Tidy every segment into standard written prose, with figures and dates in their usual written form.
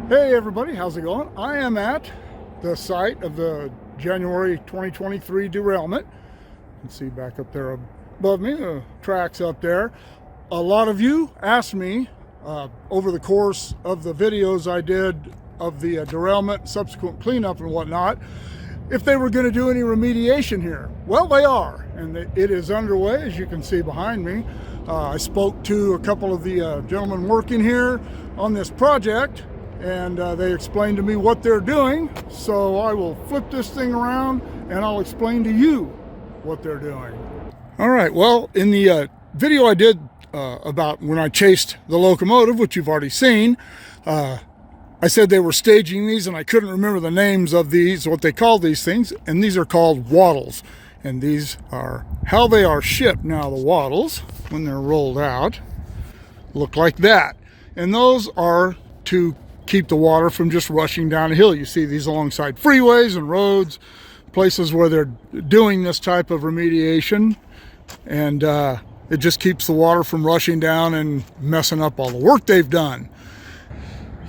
Hey everybody, how's it going? I am at the site of the January 2023 derailment. You can see back up there above me, the tracks up there. A lot of you asked me over the course of the videos I did of the derailment, subsequent cleanup and whatnot, if they were going to do any remediation here. Well, they are, and it is underway, as you can see behind me. I spoke to a couple of the gentlemen working here on this project, and they explained to me what they're doing. So I will flip this thing around and I'll explain to you what they're doing. All right, well, in the video I did about when I chased the locomotive, which you've already seen, I said they were staging these, and I couldn't remember the names of these, what they call these things, and these are called Waddles. And these are how they are shipped. Now the Waddles, when they're rolled out, look like that. And those are to keep the water from just rushing down a hill. You see these alongside freeways and roads, places where they're doing this type of remediation, and it just keeps the water from rushing down and messing up all the work they've done.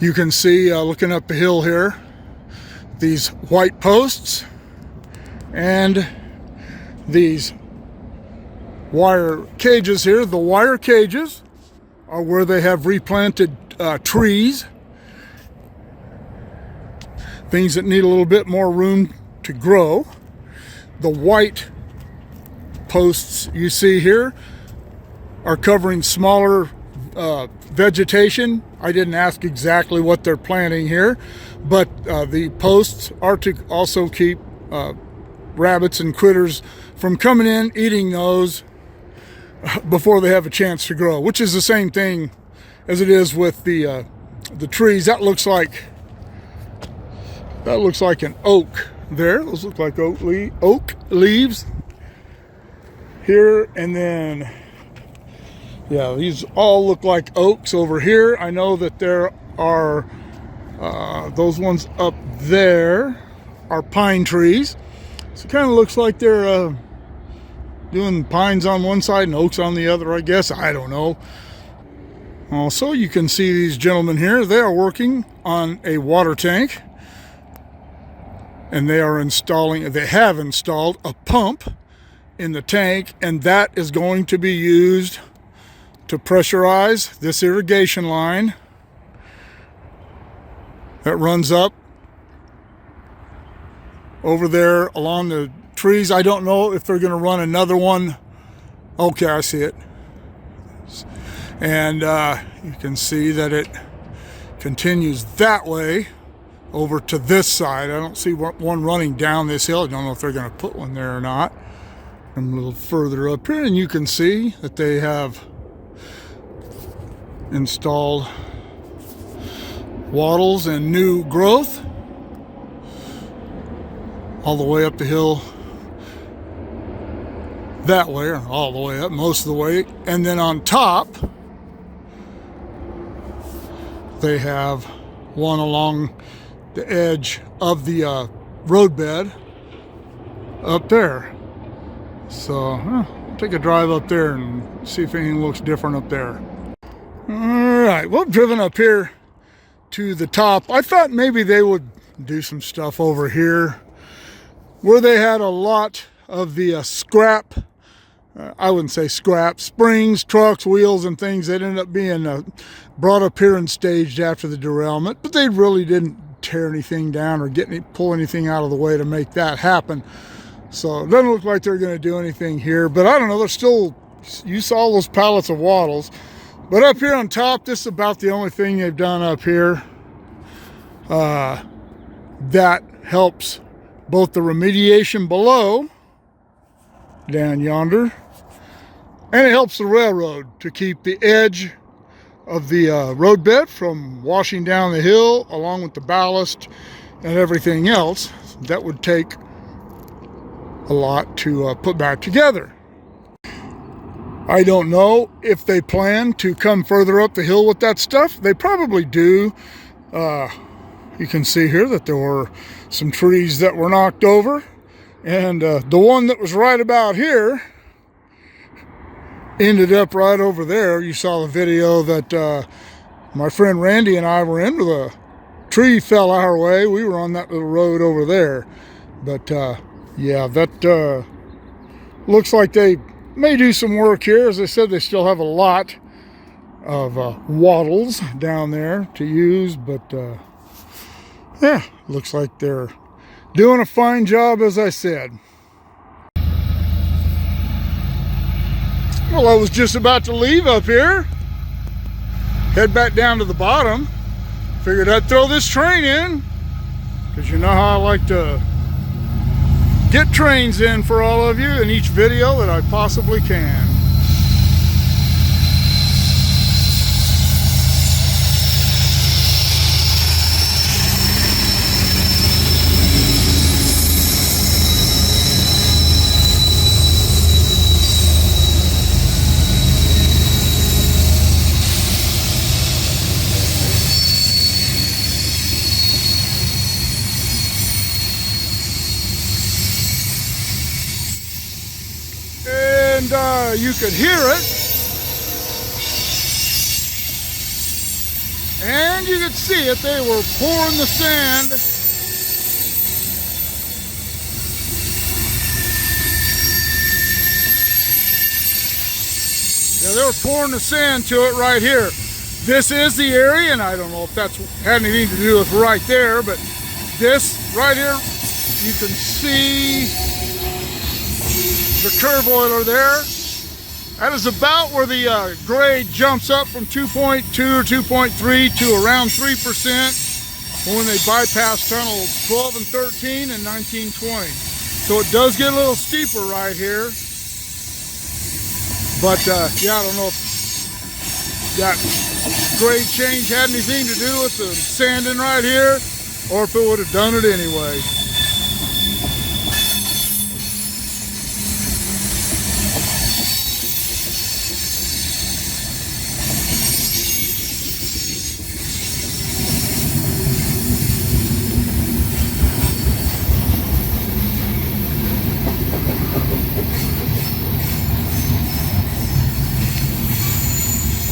You can see looking up the hill here, these white posts and these wire cages here. The wire cages are where they have replanted trees, things that need a little bit more room to grow. The white posts you see here are covering smaller vegetation. I didn't ask exactly what they're planting here, but the posts are to also keep rabbits and critters from coming in, eating those before they have a chance to grow, which is the same thing as it is with the trees. That looks like an oak there. Those look like oak leaves here, and then yeah, these all look like oaks over here. I know that there are those ones up there are pine trees. So it kind of looks like they're doing pines on one side and oaks on the other, I guess. I don't know. Also, you can see these gentlemen here. They are working on a water tank, and they have installed a pump in the tank, and that is going to be used to pressurize this irrigation line that runs up over there along the trees. I don't know if they're going to run another one. Okay, I see it. And you can see that it continues that way over to this side. I don't see one running down this hill. I don't know if they're going to put one there or not. I'm a little further up here, and you can see that they have installed wattles and new growth all the way up the hill that way, or all the way up, most of the way. And then on top they have one along the edge of the roadbed up there. So I'll take a drive up there and see if anything looks different up there. All right, well, driven up here to the top, I thought maybe they would do some stuff over here where they had a lot of the scrap, I wouldn't say scrap, springs, trucks, wheels, and things that ended up being brought up here and staged after the derailment, but they really didn't tear anything down or pull anything out of the way to make that happen. So it doesn't look like they're going to do anything here, but I don't know. There's still, you saw those pallets of wattles. But up here on top, this is about the only thing they've done up here that helps both the remediation below, down yonder, and it helps the railroad to keep the edge of the roadbed from washing down the hill, along with the ballast and everything else. That would take a lot to put back together. I don't know if they plan to come further up the hill with that stuff. They probably do. You can see here that there were some trees that were knocked over, and the one that was right about here ended up right over there. You saw the video that my friend Randy and I were in with a tree fell our way. We were on that little road over there. But yeah, that looks like they may do some work here. As I said, they still have a lot of waddles down there to use, but yeah, looks like they're doing a fine job, as I said. Well, I was just about to leave up here, head back down to the bottom. Figured I'd throw this train in, because you know how I like to get trains in for all of you in each video that I possibly can. And you could hear it, and you could see it. They were pouring the sand. Yeah, they were pouring the sand to it right here. This is the area, and I don't know if that's had anything to do with right there, but this right here, you can see the curve oiler there. That is about where the grade jumps up from 2.2 or 2.3 to around 3% when they bypass tunnels 12 and 13 and 19, 20. So it does get a little steeper right here. But yeah, I don't know if that grade change had anything to do with the sanding right here, or if it would have done it anyway.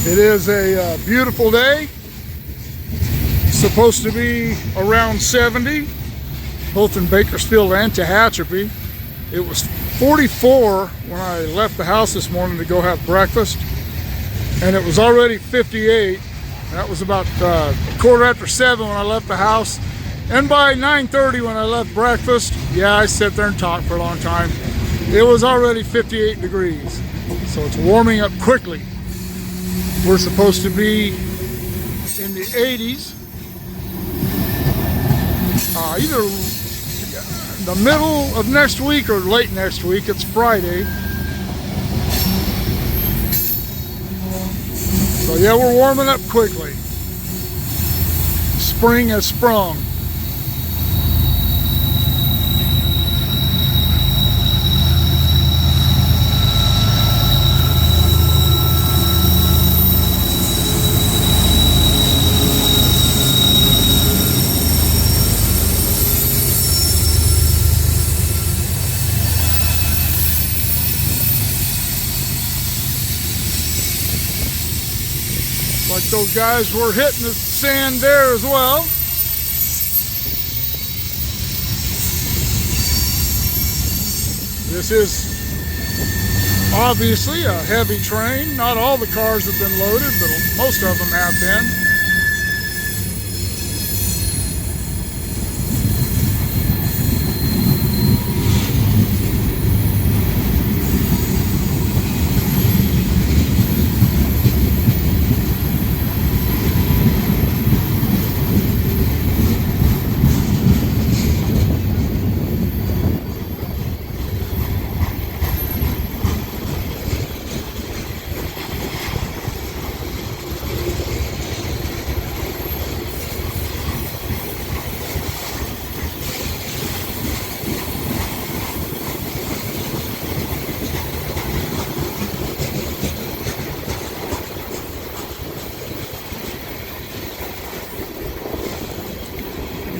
It is a beautiful day. It's supposed to be around 70, both in Bakersfield and Tehachapi. It was 44 when I left the house this morning to go have breakfast, and it was already 58. That was about a quarter after 7 when I left the house, and by 9:30 when I left breakfast, yeah, I sat there and talked for a long time. It was already 58 degrees, so it's warming up quickly. We're supposed to be in the 80s, either the middle of next week or late next week. It's Friday. So yeah, we're warming up quickly. Spring has sprung. Like those guys were hitting the sand there as well. This is obviously a heavy train. Not all the cars have been loaded, but most of them have been.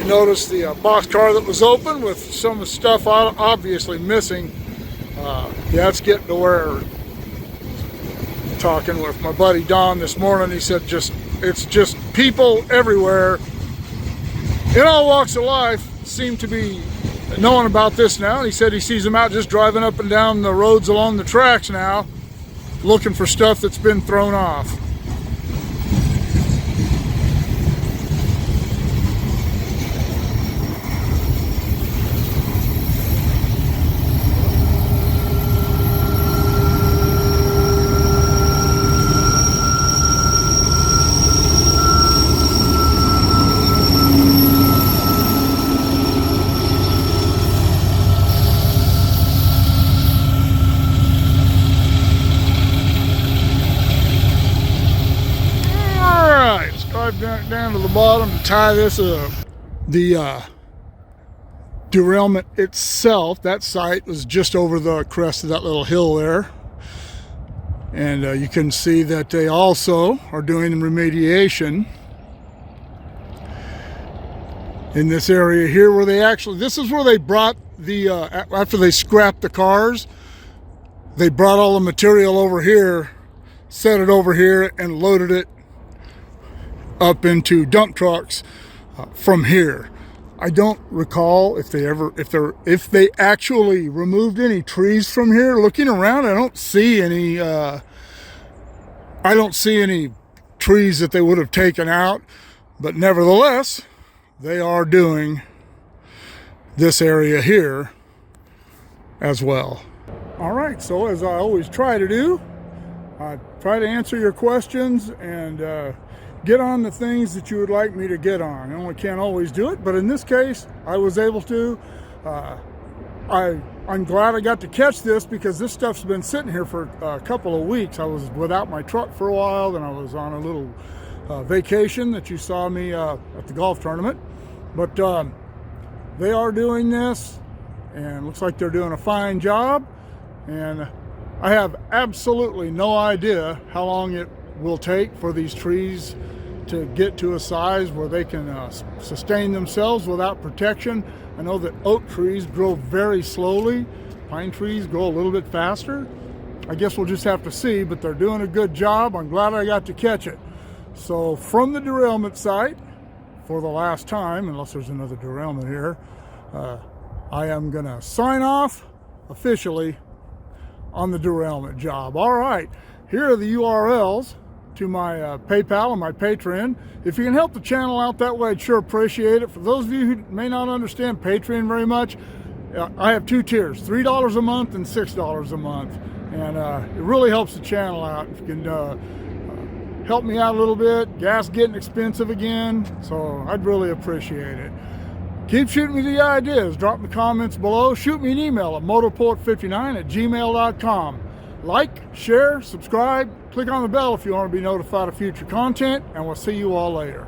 Notice the boxcar that was open with some of the stuff obviously missing. Yeah, it's getting to where, talking with my buddy Don this morning, he said it's just people everywhere in all walks of life seem to be knowing about this now. And he said he sees them out just driving up and down the roads along the tracks now, looking for stuff that's been thrown off. Down to the bottom to tie this up. The derailment itself, that site was just over the crest of that little hill there, and you can see that they also are doing remediation in this area here, where they actually, this is where they brought the after they scrapped the cars, they brought all the material over here, set it over here, and loaded it up into dump trucks from here. I don't recall if they actually removed any trees from here. Looking around, I don't see any trees that they would have taken out, but nevertheless they are doing this area here as well. All right, so as I always try to do, I try to answer your questions and get on the things that you would like me to get on. I only can't always do it, but in this case, I was able to. I'm glad I got to catch this, because this stuff's been sitting here for a couple of weeks. I was without my truck for a while, then I was on a little vacation that you saw me at the golf tournament. But they are doing this, and looks like they're doing a fine job. And I have absolutely no idea how long it will take for these trees to get to a size where they can sustain themselves without protection. I know that oak trees grow very slowly. Pine trees grow a little bit faster. I guess we'll just have to see, but they're doing a good job. I'm glad I got to catch it. So from the derailment site, for the last time, unless there's another derailment here, I am gonna sign off officially on the derailment job. All right, here are the URLs to my PayPal and my Patreon. If you can help the channel out that way, I'd sure appreciate it. For those of you who may not understand Patreon very much, I have two tiers, $3 a month and $6 a month. And it really helps the channel out. If you can help me out a little bit. Gas getting expensive again, so I'd really appreciate it. Keep shooting me the ideas. Drop me comments below. Shoot me an email at motorport59@gmail.com. Like, share, subscribe, click on the bell if you want to be notified of future content, and we'll see you all later.